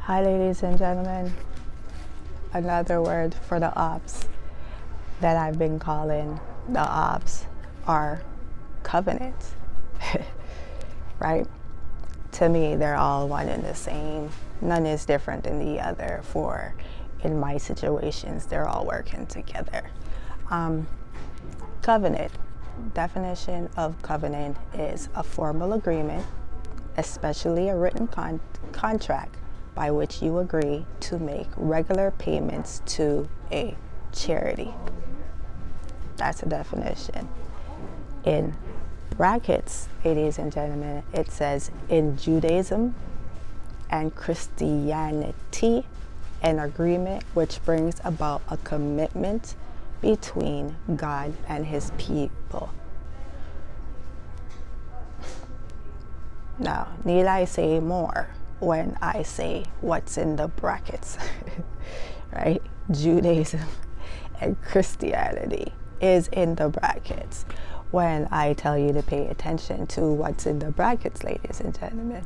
Hi, ladies and gentlemen. Another word for the ops that I've been calling the ops are covenants, right? To me, they're all one and the same. None is different than the other. For in my situations, they're all working together. Covenant. Definition of covenant is a formal agreement, especially a written contract by which you agree to make regular payments to a charity. That's a definition. In brackets, ladies and gentlemen, it says in Judaism and Christianity, an agreement which brings about a commitment between God and his people. Now, need I say more when I say what's in the brackets, right? Judaism and Christianity is in the brackets. When I tell you to pay attention to what's in the brackets, ladies and gentlemen,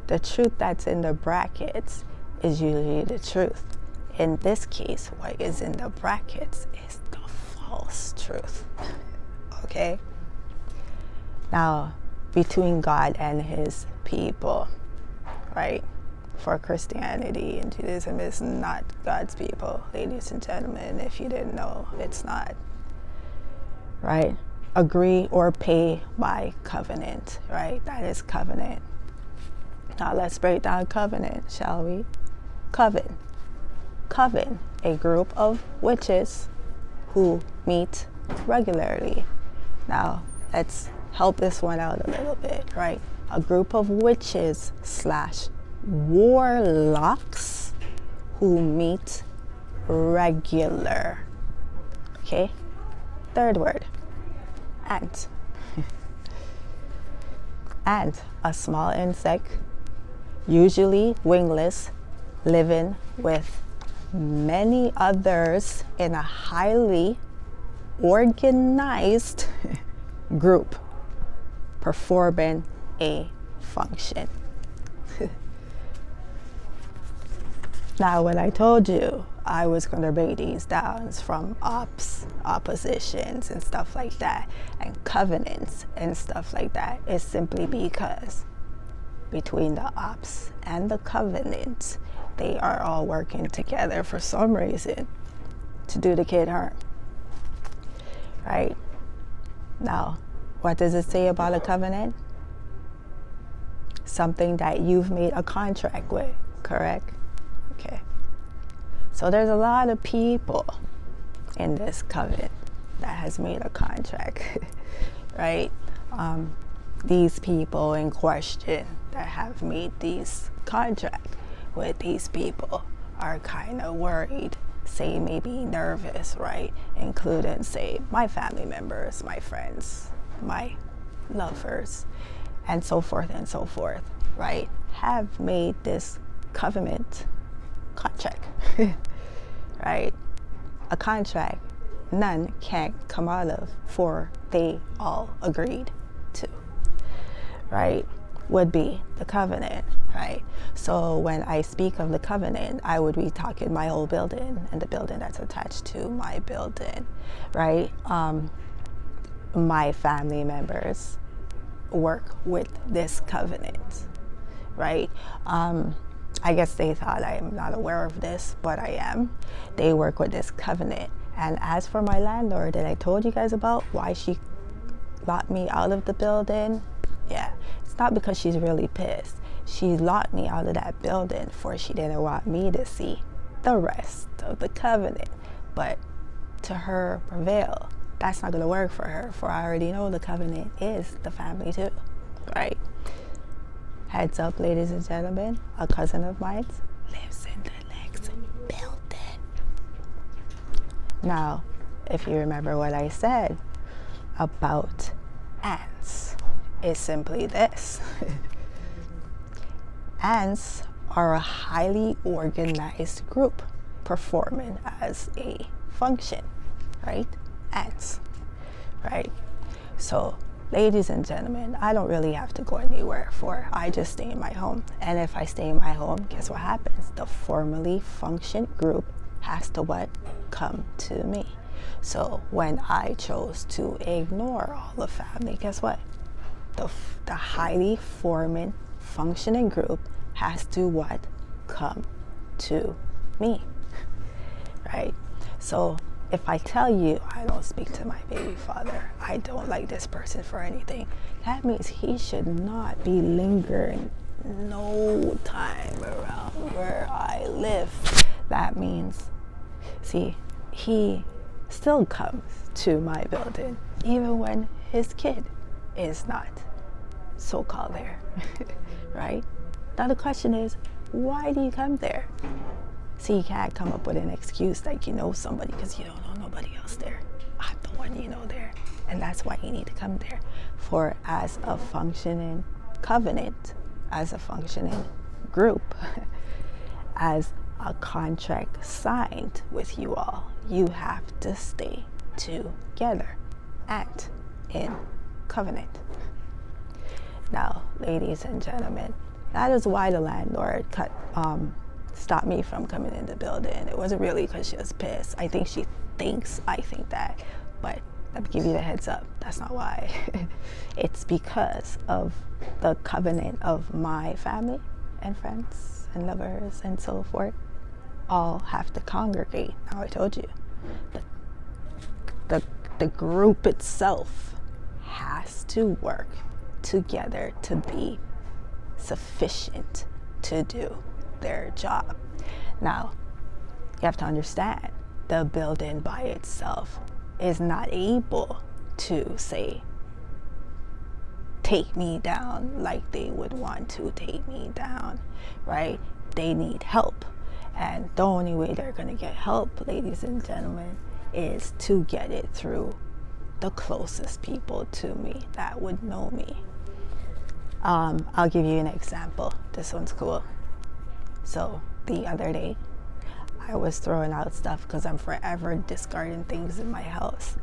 the truth that's in the brackets is usually the truth. In this case, what is in the brackets is the false truth, okay? Now, between God and his people, right? For Christianity and Judaism is not God's people, ladies and gentlemen. If you didn't know, it's not, right? Agree or pay by covenant, right? That is covenant. Now let's break down covenant, shall we? Coven, a group of witches who meet regularly. Now let's help this one out a little bit, right? A group of witches / warlocks who meet regular. Okay? Third word, ant. Ant, a small insect, usually wingless, living with many others in a highly organized group, performing a function. Now, when I told you I was going to break these down from oppositions and stuff like that, and covenants and stuff like that, it's simply because between the ops and the covenants, they are all working together for some reason to do the kid harm, right? Now, what does it say about a covenant? Something that you've made a contract with, correct? Okay. So there's a lot of people in this covenant that has made a contract, right? These people in question that have made these contracts with these people are kind of worried, say maybe nervous, right? Including, say, my family members, my friends, my lovers, and so forth, right? Have made this covenant contract, right? A contract none can come out of, for they all agreed to, right? Would be the covenant, right? So when I speak of the covenant, I would be talking my whole building and the building that's attached to my building, right? My family members work with this covenant, right? I guess they thought I'm not aware of this, but I am. They work with this covenant. And as for my landlord that I told you guys about, why she locked me out of the building, yeah, it's not because she's really pissed. She locked me out of that building for she didn't want me to see the rest of the covenant. But to her prevail, that's not going to work for her, for I already know the covenant is the family too, right? Heads up, ladies and gentlemen, a cousin of mine lives in the next building. Now, if you remember what I said about ants, it's simply this. Ants are a highly organized group performing as a function, right? Ants, right? So ladies and gentlemen, I don't really have to go anywhere for. I just stay in my home. And if I stay in my home, guess what happens? The formally functioned group has to what? Come to me. So when I chose to ignore all the family, guess what? The highly forming, functioning group has to what? Come to me, right? So if I tell you I don't speak to my baby father, I don't like this person for anything, that means he should not be lingering no time around where I live. That means, see, he still comes to my building even when his kid is not so-called there, right? Now the question is, why do you come there? See, you can't come up with an excuse like you know somebody because you don't know nobody else there. I'm the one you know there. And that's why you need to come there. For as a functioning covenant, as a functioning group, as a contract signed with you all, you have to stay together and in covenant. Now, ladies and gentlemen, that is why the landlord stopped me from coming in the building. It wasn't really because she was pissed. I think she thinks I think that, but let me give you the heads up. That's not why. It's because of the covenant of my family and friends and lovers and so forth. All have to congregate. Now I told you, the group itself has to work together to be sufficient to do their job. Now, you have to understand, the building by itself is not able to say, take me down like they would want to take me down, right? They need help. And the only way they're going to get help, ladies and gentlemen, is to get it through the closest people to me that would know me. I'll give you an example. This one's cool. So the other day, I was throwing out stuff because I'm forever discarding things in my house.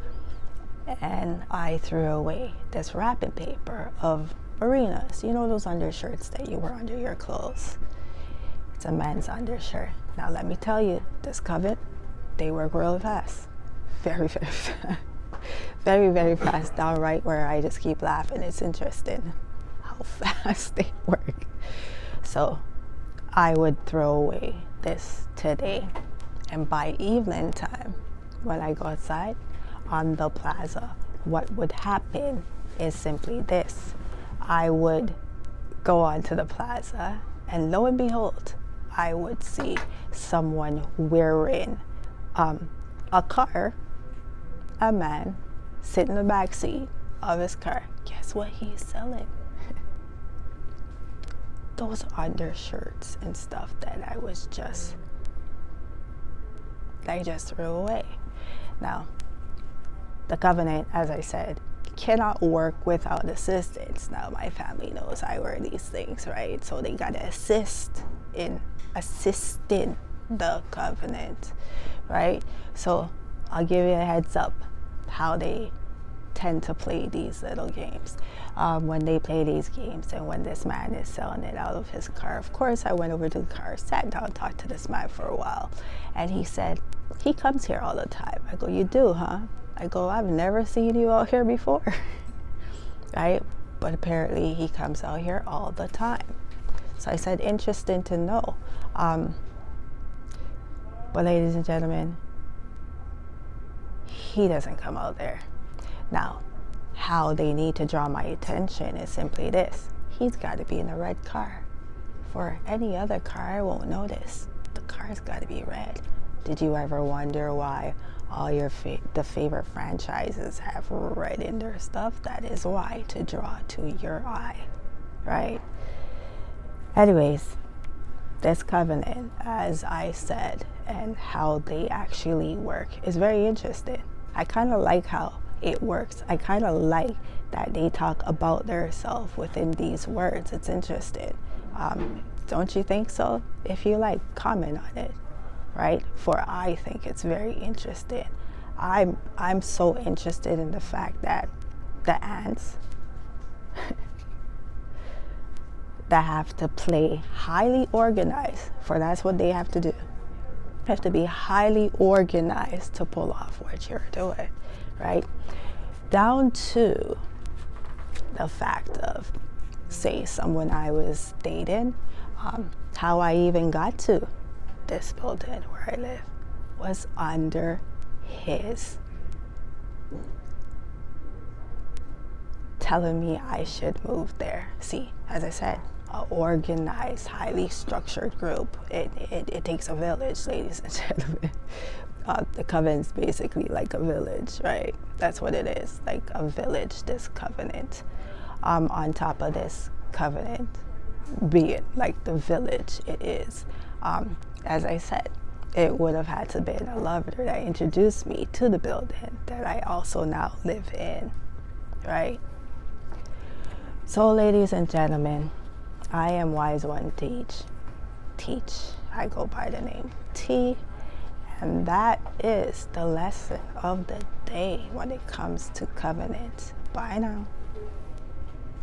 And I threw away this wrapping paper of Marinas. You know those undershirts that you wear under your clothes? It's a men's undershirt. Now let me tell you, this covet, they work real fast. Very, very fast. Very, very fast. Downright where I just keep laughing. It's interesting how fast they work. So I would throw away this today. And by evening time, when I go outside on the plaza, what would happen is simply this. I would go onto the plaza, and lo and behold, I would see someone wearing a car, a man, sit in the back seat of his car. Guess what he's selling? Those undershirts and stuff that I just threw away. Now, the covenant, as I said, cannot work without assistance. Now, my family knows I wear these things, right? So they gotta assist in assisting the covenant, right? So I'll give you a heads up how they tend to play these little games. When they play these games and when this man is selling it out of his car, of course I went over to the car, sat down, talked to this man for a while, and he said, he comes here all the time. I go, you do, huh? I go, I've never seen you out here before. Right? But apparently he comes out here all the time. So I said, interesting to know. But ladies and gentlemen, he doesn't come out there. Now, how they need to draw my attention is simply this. He's got to be in a red car. For any other car, I won't notice. The car's got to be red. Did you ever wonder why all your the favorite franchises have red in their stuff? That is why, to draw to your eye, right? Anyways, this covenant, as I said, and how they actually work is very interesting. I kind of like how it works. I kind of like that they talk about themselves within these words. It's interesting. Don't you think so? If you like, comment on it, right? For I think it's very interesting. I'm so interested in the fact that the ants that have to play highly organized, for that's what they have to do. Have to be highly organized to pull off what you're doing, right? Down to the fact of, say, someone I was dating, how I even got to this building where I live was under his telling me I should move there. See, as I said, an organized, highly structured group. It takes a village, ladies and gentlemen. The covenant's basically like a village, right? That's what it is, like a village, this covenant. On top of this covenant being like the village it is. As I said, it would have had to be a lover that introduced me to the building that I also now live in, right? So, ladies and gentlemen, I am Wise One Teach. I go by the name T, and that is the lesson of the day when it comes to covenant. Bye now.